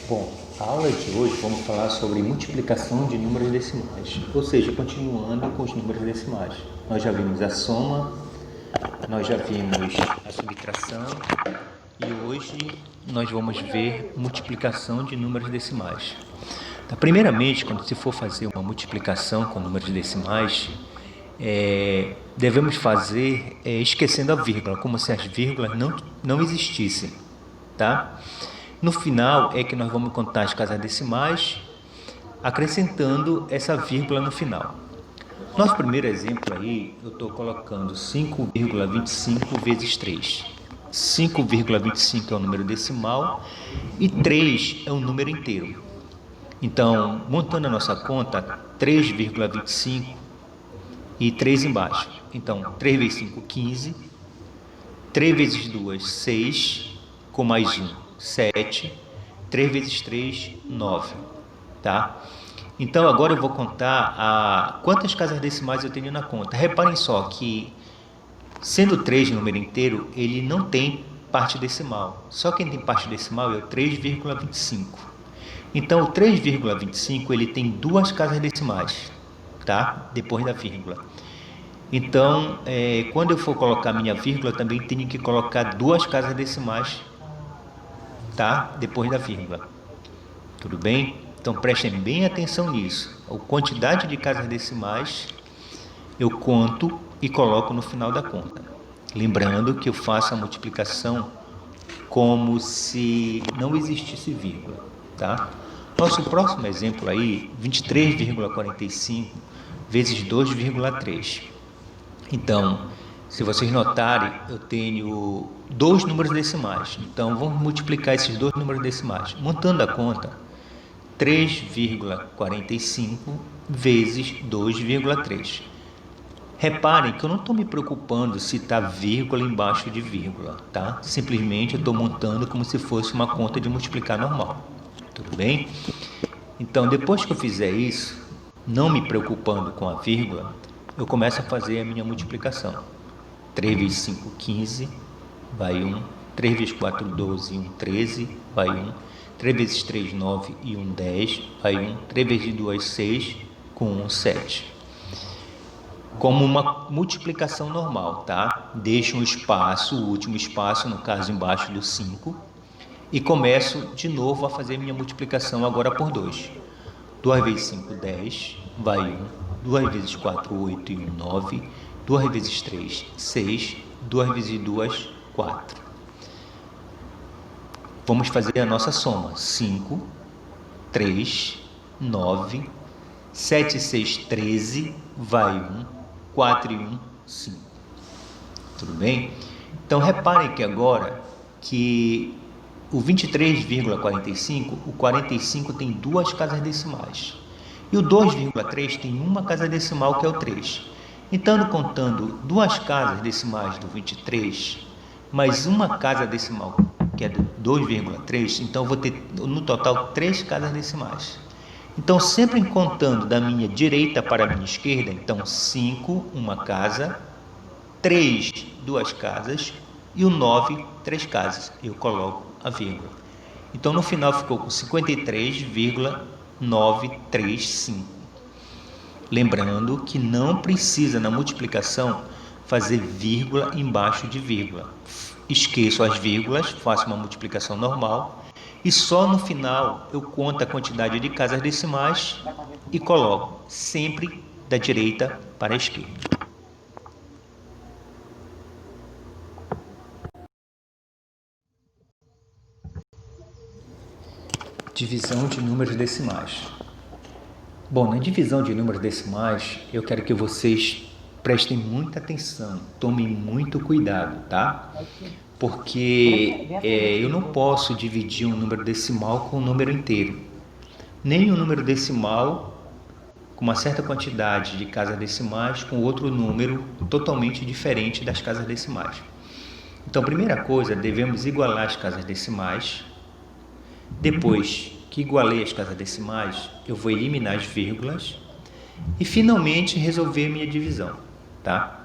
Bom, a aula de hoje vamos falar sobre multiplicação de números decimais, ou seja, continuando com os números decimais. Nós já vimos a soma, nós já vimos a subtração e hoje nós vamos ver multiplicação de números decimais. Então, primeiramente, quando se for fazer uma multiplicação com números decimais, devemos fazer esquecendo a vírgula, como se as vírgulas não existissem, tá? No final é que nós vamos contar as casas decimais, acrescentando essa vírgula no final. Nosso primeiro exemplo aí, eu estou colocando 5,25 vezes 3. 5,25 é o número decimal e 3 é um número inteiro. Então, montando a nossa conta, 3,25 e 3 embaixo. Então, 3 vezes 5, 15. 3 vezes 2, 6, com mais 1, 7. 3 vezes 3, 9. Tá? Então, agora eu vou contar quantas casas decimais eu tenho na conta. Reparem só que, sendo 3 número inteiro, ele não tem parte decimal. Só quem tem parte decimal é o 3,25. Então, o 3,25 ele tem duas casas decimais, tá? Depois da vírgula. Então, quando eu for colocar minha vírgula, também tenho que colocar duas casas decimais, tá? Depois da vírgula. Tudo bem? Então, prestem bem atenção nisso. A quantidade de casas decimais eu conto e coloco no final da conta. Lembrando que eu faço a multiplicação como se não existisse vírgula, tá? Nosso próximo exemplo aí, 23,45 vezes 2,3. Então, se vocês notarem, eu tenho dois números decimais. Então, vamos multiplicar esses dois números decimais. Montando a conta, 3,45 vezes 2,3. Reparem que eu não estou me preocupando se está vírgula embaixo de vírgula, tá? Simplesmente eu estou montando como se fosse uma conta de multiplicar normal. Tudo bem? Então, depois que eu fizer isso, não me preocupando com a vírgula, eu começo a fazer a minha multiplicação. 3 vezes 5, 15, vai 1. 3 vezes 4, 12 e 1, 13, vai 1. 3 vezes 3, 9 e 1, 10, vai 1. 3 vezes 2, 6, com 1, 7. Como uma multiplicação normal, tá? Deixo um espaço, o último espaço, no caso embaixo do 5, e começo de novo a fazer minha multiplicação agora por 2. 2 vezes 5, 10, vai 1. 2 vezes 4, 8 e 1, 9. 2 vezes 3, 6. 2 vezes 2, 4. Vamos fazer a nossa soma. 5, 3, 9, 7 e 6, 13, vai 1. 4 e 1, 5. Tudo bem? Então, reparem que agora que o 23,45, o 45 tem duas casas decimais. E o 2,3 tem uma casa decimal, que é o 3. Então, contando duas casas decimais do 23, mais uma casa decimal, que é do 2,3, então eu vou ter no total 3 casas decimais. Então, sempre contando da minha direita para a minha esquerda, então 5, uma casa, 3, duas casas, e o 9, 3 casas. Eu coloco a vírgula. Então, no final ficou com 53,935. Lembrando que não precisa, na multiplicação, fazer vírgula embaixo de vírgula. Esqueço as vírgulas, faço uma multiplicação normal e só no final eu conto a quantidade de casas decimais e coloco sempre da direita para a esquerda. Divisão de números decimais. Bom, na divisão de números decimais, eu quero que vocês prestem muita atenção, tomem muito cuidado, tá? Porque eu não posso dividir um número decimal com um número inteiro. Nem um número decimal com uma certa quantidade de casas decimais com outro número totalmente diferente das casas decimais. Então, primeira coisa, devemos igualar as casas decimais. Depois que igualei as casas decimais, eu vou eliminar as vírgulas e finalmente resolver minha divisão, tá?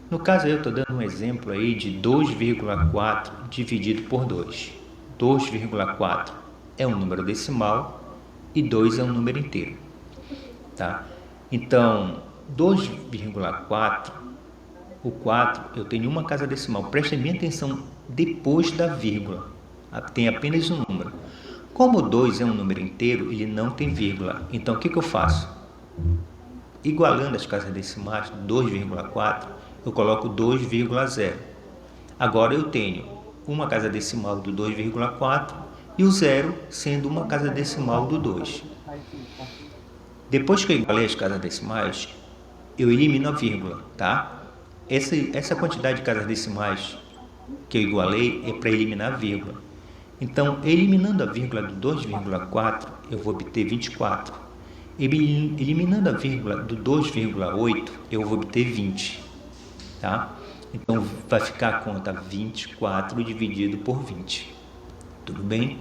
No caso eu estou dando um exemplo aí de 2,4 dividido por 2. 2,4 é um número decimal e 2 é um número inteiro, tá? Então, 2,4, o 4, eu tenho uma casa decimal. Prestem bem atenção depois da vírgula. Tem apenas um número. Como 2 é um número inteiro, ele não tem vírgula. Então, o que eu faço? Igualando as casas decimais, 2,4, eu coloco 2,0. Agora eu tenho uma casa decimal do 2,4 e o 0 sendo uma casa decimal do 2. Depois que eu igualei as casas decimais, eu elimino a vírgula, tá? Essa quantidade de casas decimais que eu igualei é para eliminar a vírgula. Então, eliminando a vírgula do 2,4, eu vou obter 24. Eliminando a vírgula do 2,8, eu vou obter 20, tá? Então, vai ficar a conta 24 dividido por 20. Tudo bem?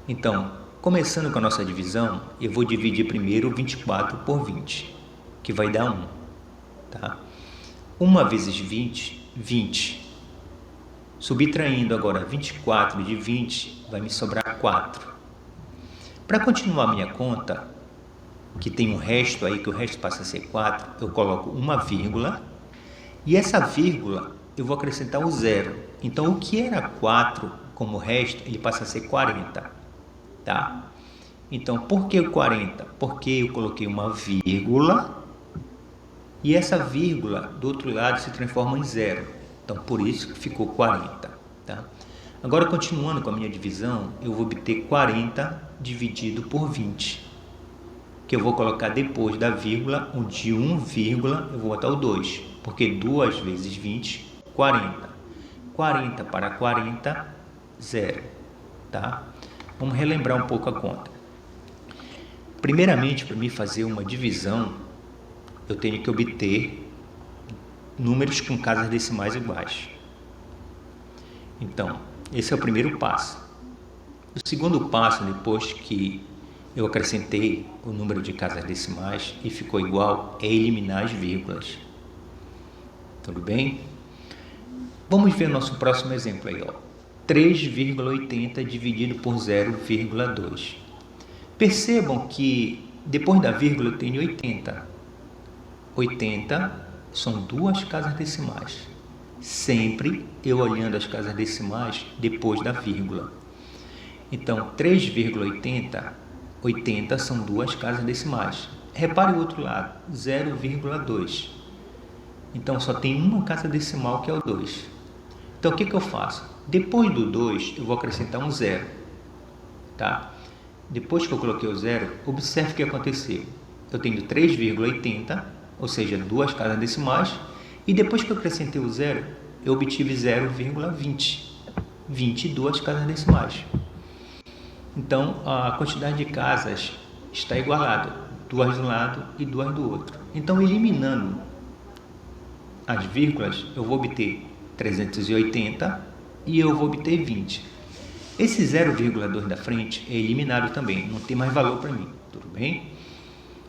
Então, começando com a nossa divisão, eu vou dividir primeiro 24 por 20, que vai dar 1, tá? 1 vezes 20, 20. Subtraindo agora 24 de 20, vai me sobrar 4. Para continuar a minha conta, que tem um resto aí, que o resto passa a ser 4, eu coloco uma vírgula, e essa vírgula eu vou acrescentar o 0. Então, o que era 4 como resto, ele passa a ser 40, tá? Então, por que o 40? Porque eu coloquei uma vírgula, e essa vírgula do outro lado se transforma em 0. Então, por isso que ficou 40, tá? Agora, continuando com a minha divisão, eu vou obter 40 dividido por 20, que eu vou colocar depois da vírgula, onde 1, eu vou botar o 2, porque 2 vezes 20, 40. 40 para 40, 0, tá? Vamos relembrar um pouco a conta. Primeiramente, para mim fazer uma divisão, eu tenho que obter números com casas decimais iguais. Então, esse é o primeiro passo. O segundo passo, depois que eu acrescentei o número de casas decimais e ficou igual, é eliminar as vírgulas. Tudo bem? Vamos ver o nosso próximo exemplo aí, ó. 3,80 dividido por 0,2. Percebam que depois da vírgula eu tenho 80. 80 são duas casas decimais. Sempre eu olhando as casas decimais depois da vírgula. Então, 3,80, 80 são duas casas decimais. Repare o outro lado, 0,2. Então, só tem uma casa decimal que é o 2. Então, o que eu faço? Depois do 2, eu vou acrescentar um 0. Tá? Depois que eu coloquei o 0, observe o que aconteceu. Eu tenho 3,80, ou seja, duas casas decimais, e depois que eu acrescentei o 0, eu obtive 0,20. 22 casas decimais. Então, a quantidade de casas está igualada, duas de um lado e duas do outro. Então, eliminando as vírgulas, eu vou obter 380 e eu vou obter 20. Esse 0,2 da frente é eliminado também, não tem mais valor para mim, tudo bem?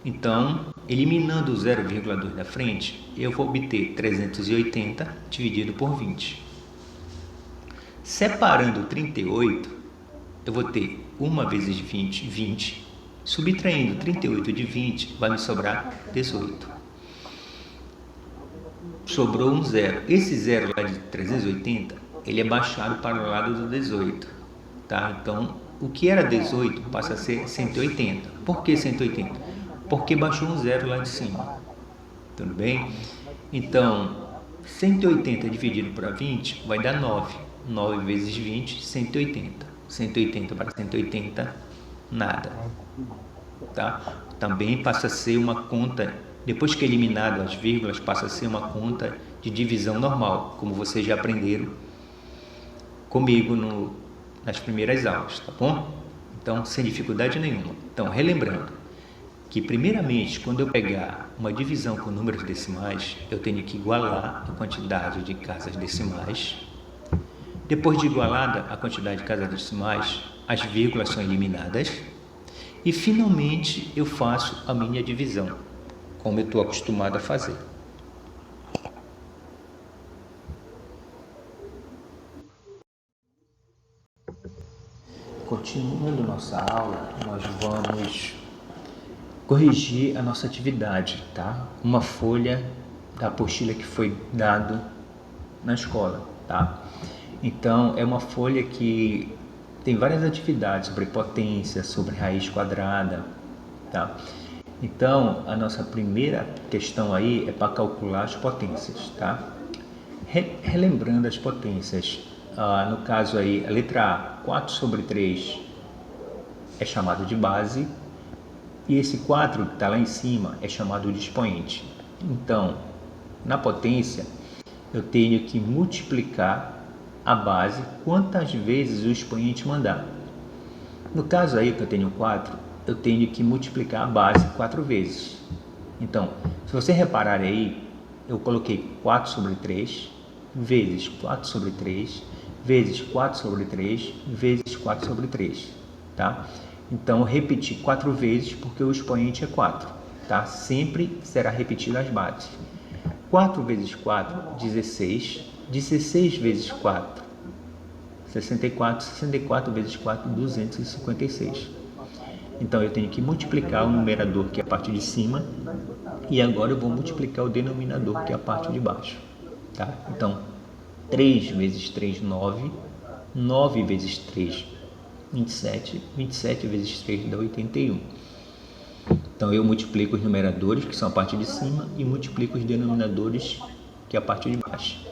Então, eliminando o 0,2 da frente, eu vou obter 380 dividido por 20. Separando 38, eu vou ter 1 vezes 20, 20. Subtraindo 38 de 20, vai me sobrar 18. Sobrou um 0. Esse 0 lá de 380, ele é baixado para o lado do 18. Tá? Então, o que era 18 passa a ser 180. Por que 180? Porque baixou um 0 lá de cima. Tudo bem? Então, 180 dividido por 20 vai dar 9. 9 vezes 20, 180. 180 para 180, nada. Tá? Também passa a ser uma conta, depois que é eliminado as vírgulas, passa a ser uma conta de divisão normal, como vocês já aprenderam comigo nas primeiras aulas, tá bom? Então, sem dificuldade nenhuma. Então, relembrando que, primeiramente, quando eu pegar uma divisão com números decimais, eu tenho que igualar a quantidade de casas decimais. Depois de igualada a quantidade de casas decimais, as vírgulas são eliminadas. E, finalmente, eu faço a minha divisão, como eu estou acostumado a fazer. continuando nossa aula, nós vamos corrigir a nossa atividade, tá? Uma folha da apostila que foi dado na escola, tá? Então, é uma folha que tem várias atividades sobre potência, sobre raiz quadrada, tá? Então, a nossa primeira questão aí é para calcular as potências, tá? Relembrando as potências, no caso aí, a letra A, 4 sobre 3 é chamado de base, e esse 4 que está lá em cima é chamado de expoente. Então, na potência, eu tenho que multiplicar a base quantas vezes o expoente mandar. No caso aí que eu tenho 4, eu tenho que multiplicar a base 4 vezes. Então, se você reparar aí, eu coloquei 4 sobre 3, vezes 4 sobre 3, vezes 4 sobre 3, vezes 4 sobre 3, tá? Então, eu repeti 4 vezes porque o expoente é 4, tá? Sempre será repetido as bases. 4 vezes 4, 16. 16 vezes 4, 64. 64 vezes 4, 256. Então, eu tenho que multiplicar o numerador, que é a parte de cima, e agora eu vou multiplicar o denominador, que é a parte de baixo, tá? Então, 3 vezes 3, 9. 9 vezes 3, 27. 27 vezes 3 dá 81. Então, eu multiplico os numeradores, que são a parte de cima, e multiplico os denominadores, que é a parte de baixo,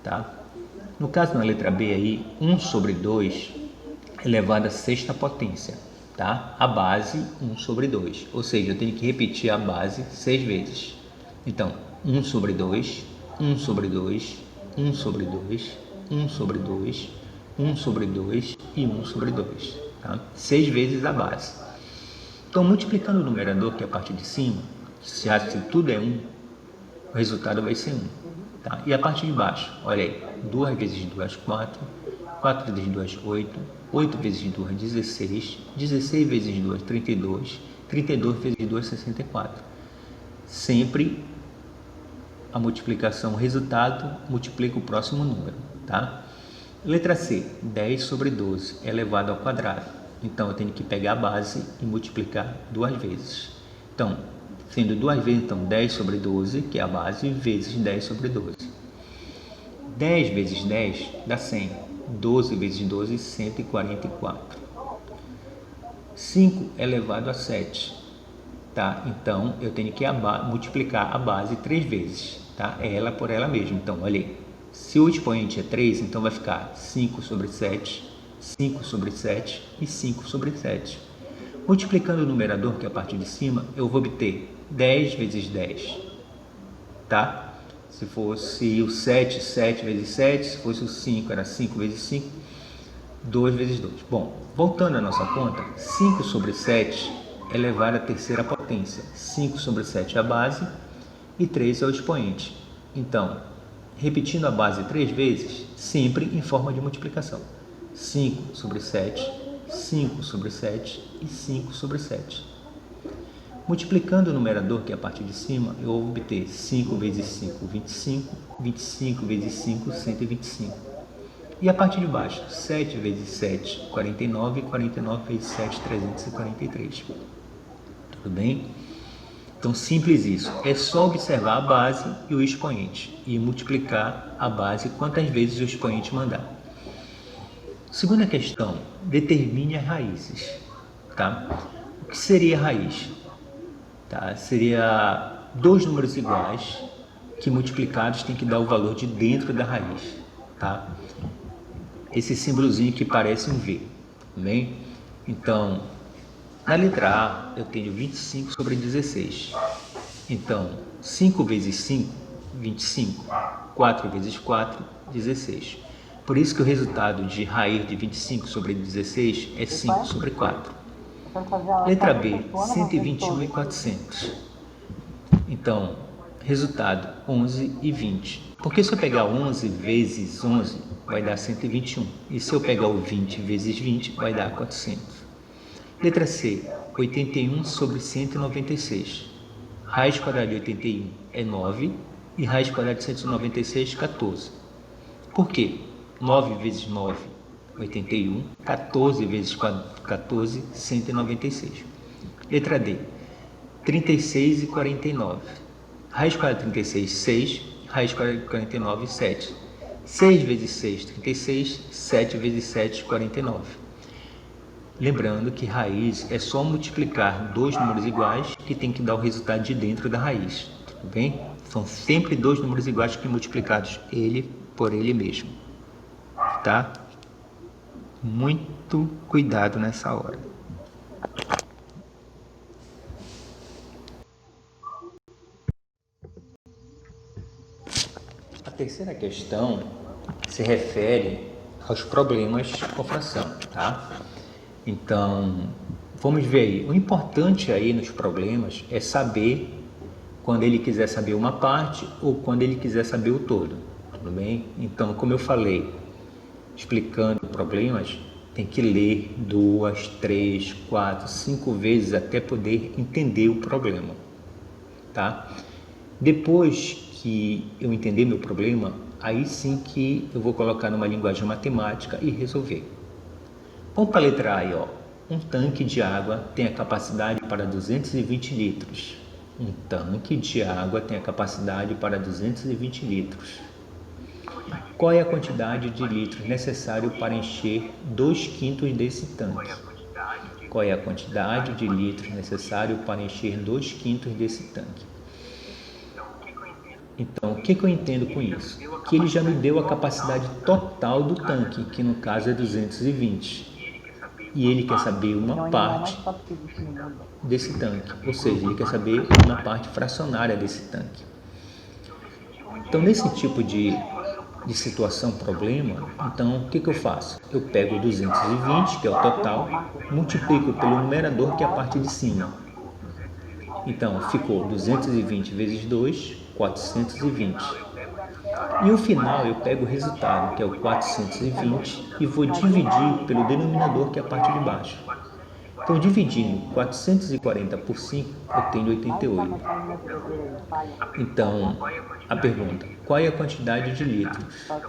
tá? No caso, na letra B aí, 1 sobre 2 elevado à sexta potência, tá? A base, 1 sobre 2. Ou seja, eu tenho que repetir a base 6 vezes. Então, 1 sobre 2, 1 sobre 2, 1 sobre 2, 1 sobre 2, 1 sobre 2 e 1 sobre 2, tá? 6 vezes a base. Então, multiplicando o numerador, que é a parte de cima, se tudo é 1, o resultado vai ser 1. Tá? E a parte de baixo, olha aí, 2 vezes 2, 4. 4 vezes 2, 8. 8 vezes 2, 16. 16 vezes 2, 32. 32 vezes 2, 64. Sempre a multiplicação, o resultado, multiplica o próximo número, tá? Letra C, 10 sobre 12 elevado ao quadrado. Então, eu tenho que pegar a base e multiplicar 2 vezes. Então, sendo 2 vezes, então 10 sobre 12, que é a base, vezes 10 sobre 12. 10 vezes 10 dá 100. 12 vezes 12, 144. 5 elevado a 7. Tá? Então, eu tenho que multiplicar a base 3 vezes. Tá? É ela por ela mesma. Então, olha aí. Se o expoente é 3, então vai ficar 5 sobre 7, 5 sobre 7 e 5 sobre 7. Multiplicando o numerador, que é a parte de cima, eu vou obter 10 vezes 10. Tá? Se fosse o 7, 7 vezes 7. Se fosse o 5, era 5 vezes 5. 2 vezes 2. Bom, voltando à nossa conta, 5 sobre 7 é elevado à terceira potência. 5 sobre 7 é a base e 3 é o expoente. Então, repetindo a base 3 vezes, sempre em forma de multiplicação. 5 sobre 7, 5 sobre 7 e 5 sobre 7. Multiplicando o numerador, que é a parte de cima, eu vou obter 5 vezes 5, 25. 25 vezes 5, 125. E a parte de baixo, 7 vezes 7, 49. 49 vezes 7, 343. Tudo bem? Então, simples isso. É só observar a base e o expoente e multiplicar a base quantas vezes o expoente mandar. Segunda questão, determine as raízes. Tá? O que seria raiz? Tá? Seria dois números iguais que multiplicados tem que dar o valor de dentro da raiz. Tá? Esse símbolozinho que parece um V. Bem? Então, na letra A, eu tenho 25 sobre 16. Então, 5 vezes 5, 25. 4 vezes 4, 16. Por isso que o resultado de raiz de 25 sobre 16 é 5 sobre 4. Letra B, 121 e 400. Então, resultado 11 e 20. Porque se eu pegar 11 vezes 11, vai dar 121. E se eu pegar o 20 vezes 20, vai dar 400. Letra C, 81 sobre 196. Raiz quadrada de 81 é 9 e raiz quadrada de 196, 14. Por quê? 9 vezes 9, 81. 14 vezes 14, 196. Letra D, 36 e 49. Raiz quadrada de 36, 6. Raiz quadrada de 49, 7. 6 vezes 6, 36. 7 vezes 7, 49. Lembrando que raiz é só multiplicar dois números iguais que tem que dar o resultado de dentro da raiz. Tudo bem? São sempre dois números iguais que multiplicados ele por ele mesmo. Tá? Muito cuidado nessa hora. A terceira questão se refere aos problemas com fração, tá? Então, vamos ver aí. O importante aí nos problemas é saber quando ele quiser saber uma parte ou quando ele quiser saber o todo, tudo bem? Então, como eu falei, explicando problemas, tem que ler 2, 3, 4, 5 vezes até poder entender o problema, tá? Depois que eu entender meu problema, aí sim que eu vou colocar numa linguagem matemática e resolver. Vamos para a letra A aí, ó. Um tanque de água tem a capacidade para 220 litros. Um tanque de água tem a capacidade para 220 litros. Qual é a quantidade de litros necessário para encher 2/5 desse tanque? Qual é a quantidade de litros necessário para encher 2/5 desse tanque? Então, o que eu entendo com isso? Que ele já me deu a capacidade total do tanque, que no caso é 220. E ele quer saber uma parte desse tanque, ou seja, ele quer saber uma parte fracionária desse tanque. Então, nesse tipo de situação, problema, então o que eu faço? Eu pego 220, que é o total, multiplico pelo numerador, que é a parte de cima. Então, ficou 220 vezes 2, 420. E o final eu pego o resultado, que é o 420, e vou dividir pelo denominador, que é a parte de baixo. Então, dividindo 440 por 5, eu tenho 88. Então, a pergunta, qual é a quantidade de litros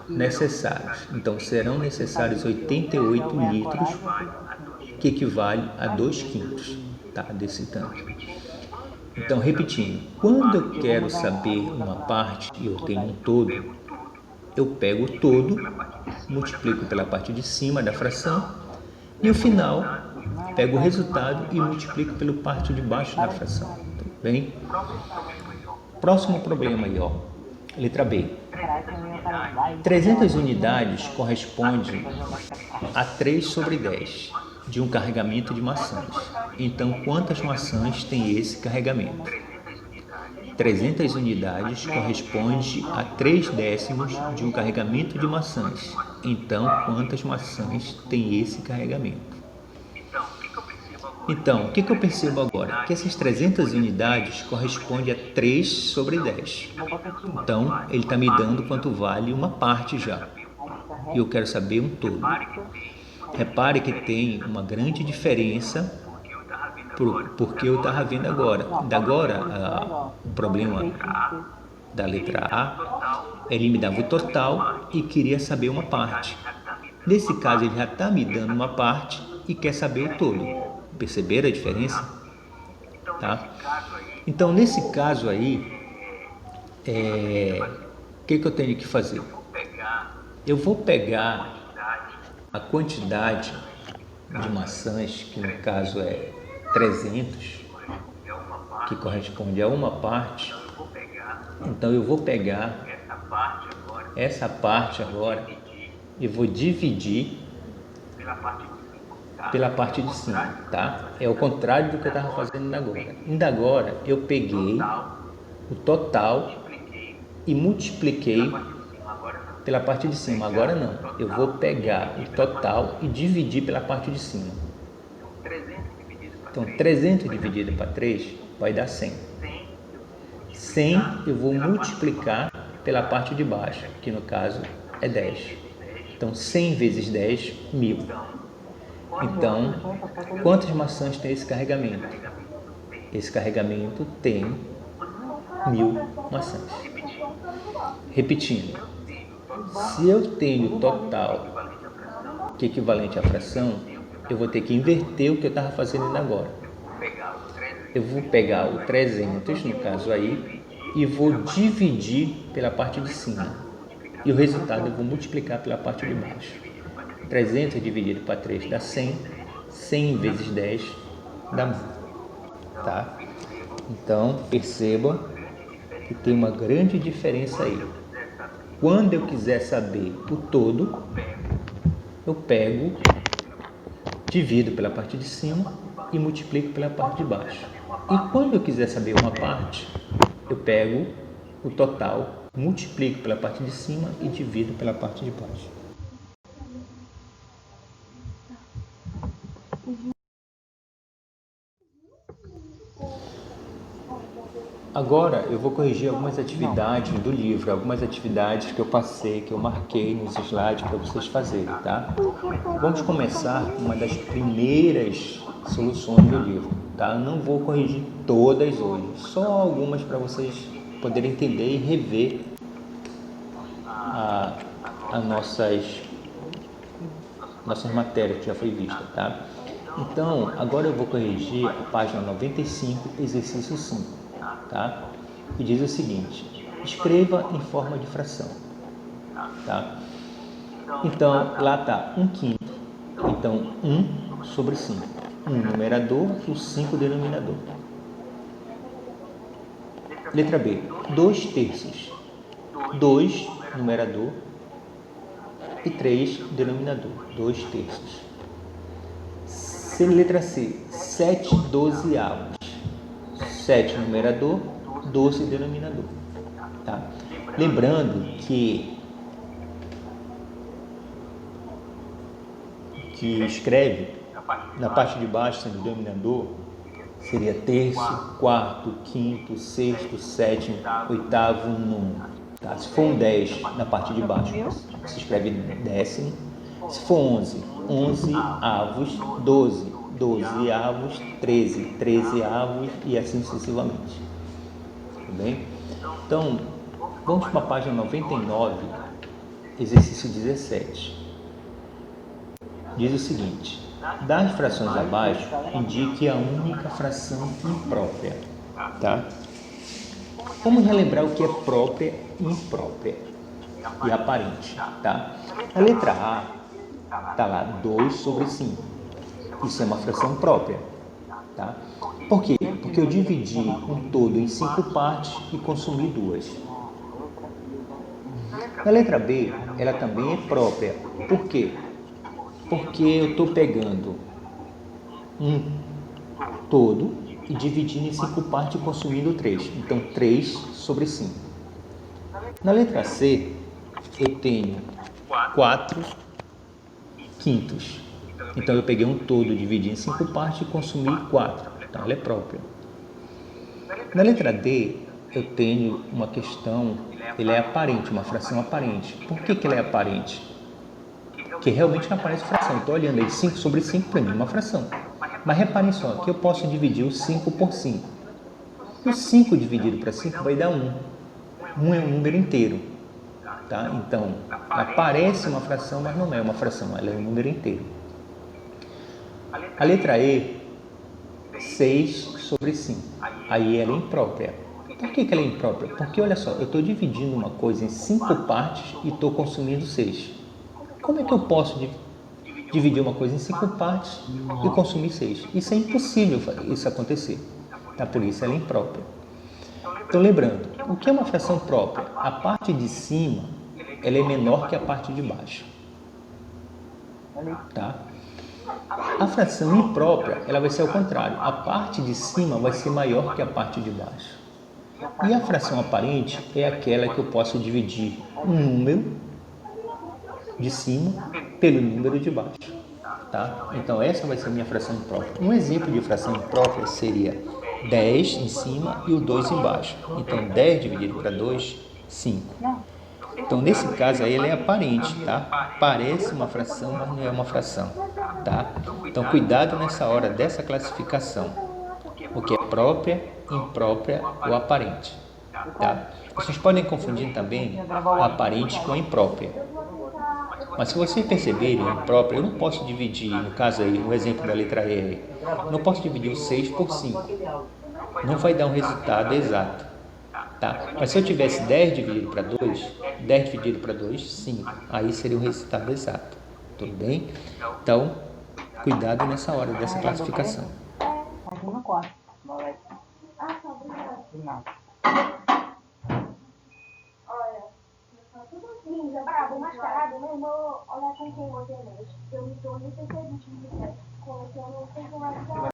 necessários? Então, serão necessários 88 litros, que equivale a 2/5, tá, desse tanque. Então, repetindo, quando eu quero saber uma parte e eu tenho um todo, eu pego o todo, multiplico pela parte de cima da fração e no final pego o resultado e multiplico pela parte de baixo da fração. Tudo bem? Próximo problema aí, ó. Letra B. 300 unidades corresponde a 3/10 de um carregamento de maçãs. Então, quantas maçãs tem esse carregamento? 300 unidades corresponde a 3/10 de um carregamento de maçãs. Então, quantas maçãs tem esse carregamento? Então, o que eu percebo agora? Que essas 300 unidades correspondem a 3/10. Então, ele está me dando quanto vale uma parte já. E eu quero saber um todo. Repare que tem uma grande diferença porque eu estava vendo agora. O problema da letra A, ele me dava o total e queria saber uma parte. Nesse caso, ele já está me dando uma parte e quer saber o todo. Perceberam a diferença? Tá? Então, nesse caso aí, o que eu tenho que fazer? Eu vou pegar a quantidade de maçãs, que no caso é 300, que corresponde a uma parte. Então, eu vou pegar essa parte agora e vou dividir pela parte de cima, tá? É o contrário do que eu estava fazendo agora. Ainda agora, eu peguei o total e multipliquei pela parte de cima. Agora não, eu vou pegar o total e dividir pela parte de cima. Então, 300 dividido para 3 vai dar 100. 100 eu vou multiplicar pela parte de baixo, que no caso é 10. Então, 100 vezes 10, 1000. Então, quantas maçãs tem esse carregamento? Esse carregamento tem 1000 maçãs. Repetindo, se eu tenho total que é equivalente à fração, eu vou ter que inverter o que eu estava fazendo ainda agora. Eu vou pegar o 300, no caso aí, e vou dividir pela parte de cima. E o resultado eu vou multiplicar pela parte de baixo. 300 dividido para 3 dá 100. 100 vezes 10 dá 1000. Tá? Então, perceba que tem uma grande diferença aí. Quando eu quiser saber o todo, eu pego, divido pela parte de cima e multiplico pela parte de baixo. E quando eu quiser saber uma parte, eu pego o total, multiplico pela parte de cima e divido pela parte de baixo. Agora eu vou corrigir algumas atividades do livro, algumas atividades que eu passei, que eu marquei nos slides para vocês fazerem, tá? Vamos começar com uma das primeiras soluções do livro, tá? Eu não vou corrigir todas hoje, só algumas para vocês poderem entender e rever as nossas matérias que já foi vista, tá? Então, agora eu vou corrigir a página 95, exercício 5. Tá? E diz o seguinte: escreva em forma de fração. Tá? Então, lá está 1/5. Então, 1 sobre 5. 1 numerador e o 5 denominador. Letra B, 2/3. 2 numerador e 3 denominador. 2/3. Letra C, 7/12. 7 numerador, 12 denominador. Tá? Lembrando que escreve na parte de baixo, sendo denominador, seria terço, quarto, quinto, sexto, sétimo, oitavo, nono. Tá? Se for um 10 na parte de baixo, se escreve décimo. Se for 11, 11 avos, 12 avos, 13 avos e assim sucessivamente. Tudo bem? Então, vamos para a página 99, exercício 17. Diz o seguinte: das frações abaixo, indique a única fração imprópria. Tá? Vamos relembrar o que é própria, imprópria e aparente. Tá? A letra A está lá 2 sobre 5. Isso é uma fração própria. Tá? Por quê? Porque eu dividi um todo em 5 partes e consumi 2. Na letra B, ela também é própria. Por quê? Porque eu estou pegando um todo e dividindo em 5 partes e consumindo 3. Então, 3 sobre 5. Na letra C, eu tenho 4/5. Então, eu peguei um todo, dividi em 5 partes e consumi 4. Então, ela é própria. Na letra D, eu tenho uma questão, ela é aparente, uma fração aparente. Por que ela é aparente? Porque realmente não aparece fração. Estou olhando aí, 5 sobre 5 para mim é uma fração. Mas reparem só, que eu posso dividir o 5 por 5. E o 5 dividido para 5 vai dar 1. 1 é um número inteiro. Tá? Então, aparece uma fração, mas não é uma fração, ela é um número inteiro. A letra E, 6 sobre 5. Aí ela é imprópria. Por que ela é imprópria? Porque, olha só, eu estou dividindo uma coisa em 5 partes e estou consumindo 6. Como é que eu posso dividir uma coisa em 5 partes e consumir 6? Isso é impossível isso acontecer. Tá? Por isso ela é imprópria. Então, lembrando, o que é uma fração própria? A parte de cima ela é menor que a parte de baixo. Tá? A fração imprópria, ela vai ser ao contrário. A parte de cima vai ser maior que a parte de baixo. E a fração aparente é aquela que eu posso dividir um número de cima pelo número de baixo. Tá? Então, essa vai ser a minha fração imprópria. Um exemplo de fração imprópria seria 10 em cima e o 2 embaixo. Então, 10 dividido para 2, 5. Então, nesse caso aí, ela é aparente, tá? Parece uma fração, mas não é uma fração, tá? Então, cuidado nessa hora dessa classificação. O que é própria, imprópria ou aparente, tá? Vocês podem confundir também a aparente com a imprópria. Mas se vocês perceberem, próprio, eu não posso dividir, no caso aí, o exemplo da letra R, não posso dividir o 6 por 5. Não vai dar um resultado exato. Tá? Mas se eu tivesse 10 dividido para 2, 10 dividido para 2, 5. Aí seria o resultado exato. Tudo bem? Então, cuidado nessa hora dessa classificação. Aqui no quarto. Não. Linda, brabo, mascarado, meu irmão, olha com quem você mexe. Eu me tornei 620 colocando 100 reais.